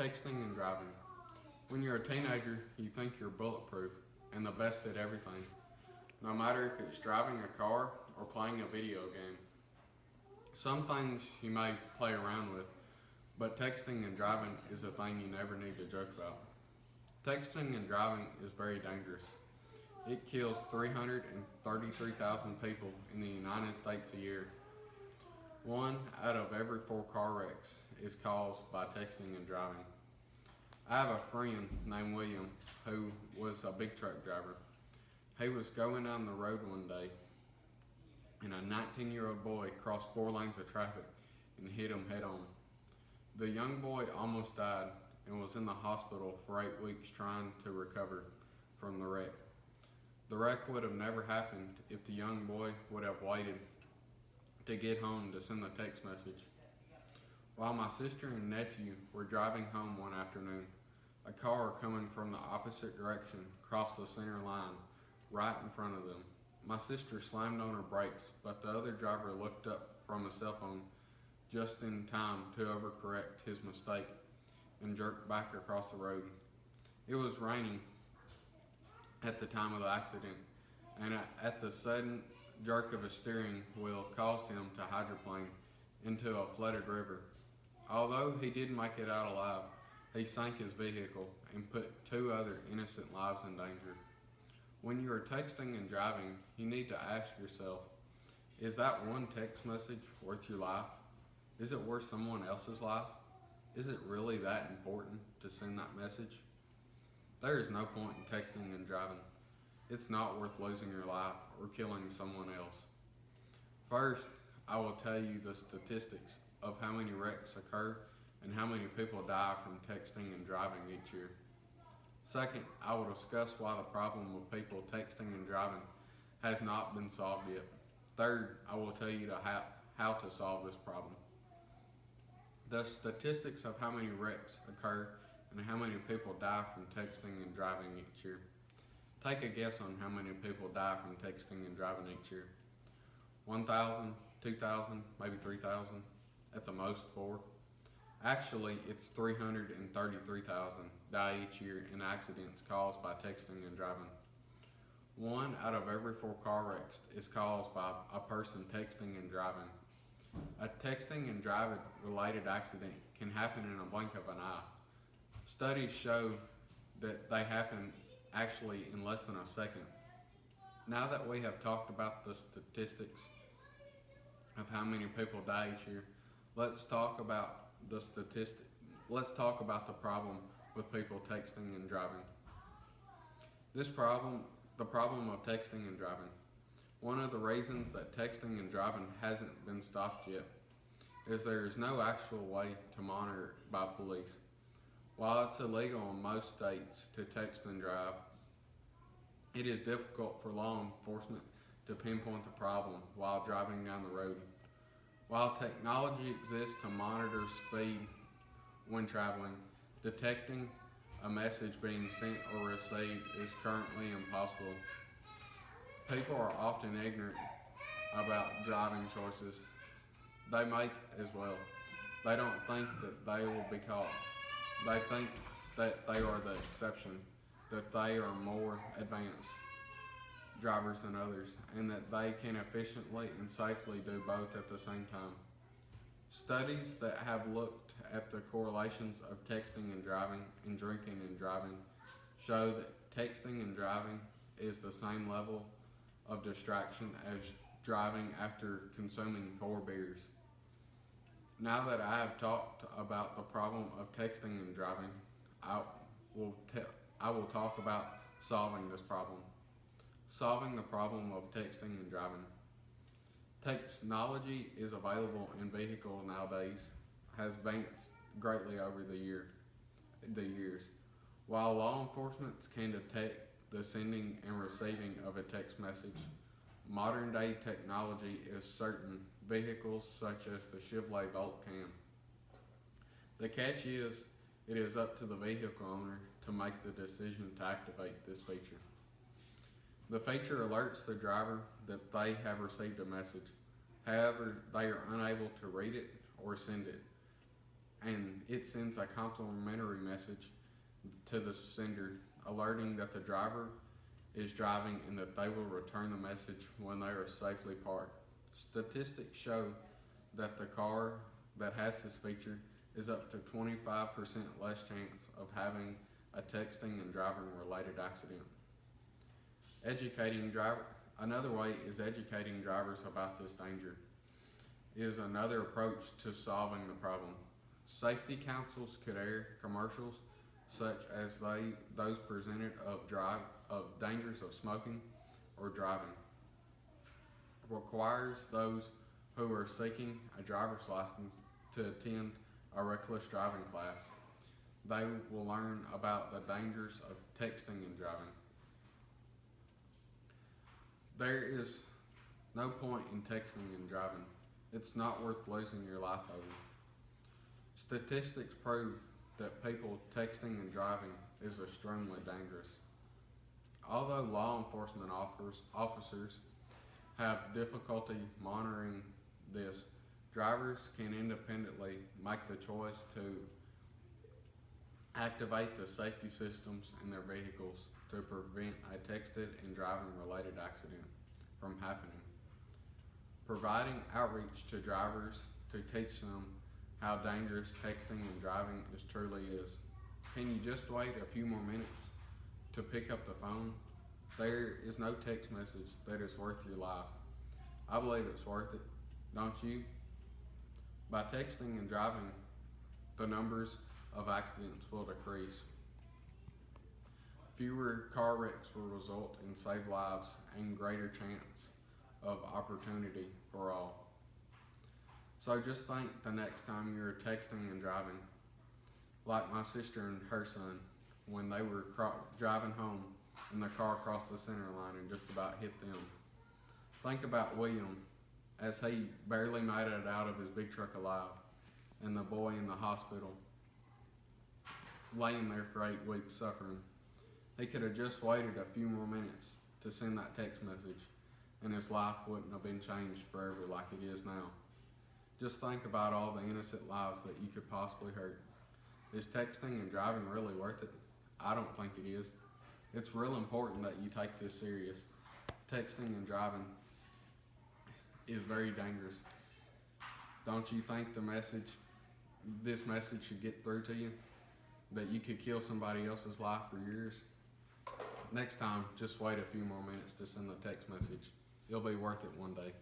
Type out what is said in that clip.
Texting and driving. When you're a teenager, you think you're bulletproof and the best at everything, no matter if it's driving a car or playing a video game. Some things you may play around with, but texting and driving is a thing you never need to joke about. Texting and driving is very dangerous. It kills 333,000 people in the United States a year. One out of every four car wrecks is caused by texting and driving. I have a friend named William who was a big truck driver. He was going down the road one day and a 19-year-old boy crossed four lanes of traffic and hit him head on. The young boy almost died and was in the hospital for 8 weeks trying to recover from the wreck. The wreck would have never happened if the young boy would have waited to get home to send the text message. While my sister and nephew were driving home one afternoon, a car coming from the opposite direction crossed the center line right in front of them. My sister slammed on her brakes, but the other driver looked up from his cell phone just in time to overcorrect his mistake and jerked back across the road. It was raining at the time of the accident, and at the sudden jerk of his steering wheel caused him to hydroplane into a flooded river. Although he didn't make it out alive, he sank his vehicle and put two other innocent lives in danger. When you are texting and driving, you need to ask yourself, is that one text message worth your life? Is it worth someone else's life? Is it really that important to send that message? There is no point in texting and driving. It's not worth losing your life or killing someone else. First, I will tell you the statistics of how many wrecks occur and how many people die from texting and driving each year. Second, I will discuss why the problem with people texting and driving has not been solved yet. Third, I will tell you how to solve this problem. The statistics of how many wrecks occur and how many people die from texting and driving each year. Take a guess on how many people die from texting and driving each year. 1,000, 2,000, maybe 3,000, at the most 4. Actually, it's 333,000 die each year in accidents caused by texting and driving. One out of every four car wrecks is caused by a person texting and driving. A texting and driving related accident can happen in a blink of an eye. Studies show that they happen actually in less than a second. Now that we have talked about the statistics of how many people die each year, let's talk about the problem with people texting and driving. The problem of texting and driving. One of the reasons that texting and driving hasn't been stopped yet is there is no actual way to monitor it by police. While it's illegal in most states to text and drive, it is difficult for law enforcement to pinpoint the problem while driving down the road. While technology exists to monitor speed when traveling, detecting a message being sent or received is currently impossible. People are often ignorant about driving choices they make as well. They don't think that they will be caught. They think that they are the exception, that they are more advanced drivers than others, and that they can efficiently and safely do both at the same time. Studies that have looked at the correlations of texting and driving and drinking and driving show that texting and driving is the same level of distraction as driving after consuming 4 beers. Now that I have talked about the problem of texting and driving, I will talk about solving this problem. Solving the problem of texting and driving. Technology is available in vehicles nowadays, has advanced greatly over the years. While law enforcement can detect the sending and receiving of a text message, modern day technology is certain vehicles such as the Chevrolet Volt can. The catch is, it is up to the vehicle owner to make the decision to activate this feature. The feature alerts the driver that they have received a message. However, they are unable to read it or send it. and it sends a complimentary message to the sender, alerting that the driver is driving and that they will return the message when they are safely parked. Statistics show that the car that has this feature is up to 25% less chance of having a texting and driving related accident. Educating driver Another way is educating drivers about this danger is another approach to solving the problem. Safety councils could air commercials such as those presented of dangers of smoking or driving. Requires those who are seeking a driver's license to attend a reckless driving class. They will learn about the dangers of texting and driving. There is no point in texting and driving. It's not worth losing your life over. Statistics prove that people texting and driving is extremely dangerous. Although law enforcement officers have difficulty monitoring this, drivers can independently make the choice to activate the safety systems in their vehicles to prevent a texted and driving related accident from happening. Providing outreach to drivers to teach them how dangerous texting and driving truly is. Can you just wait a few more minutes to pick up the phone? There is no text message that is worth your life. I believe it's worth it, don't you? By texting and driving, the numbers of accidents will decrease. Fewer car wrecks will result in saved lives and greater chance of opportunity for all. So just think the next time you're texting and driving, like my sister and her son, when they were driving home and the car crossed the center line and just about hit them. Think about William as he barely made it out of his big truck alive, and the boy in the hospital laying there for 8 weeks suffering. He could have just waited a few more minutes to send that text message, and his life wouldn't have been changed forever like it is now. Just think about all the innocent lives that you could possibly hurt. Is texting and driving really worth it? I don't think it is. It's real important that you take this serious. Texting and driving is very dangerous. Don't you think this message should get through to you? That you could kill somebody else's life for years? Next time, just wait a few more minutes to send the text message. It'll be worth it one day.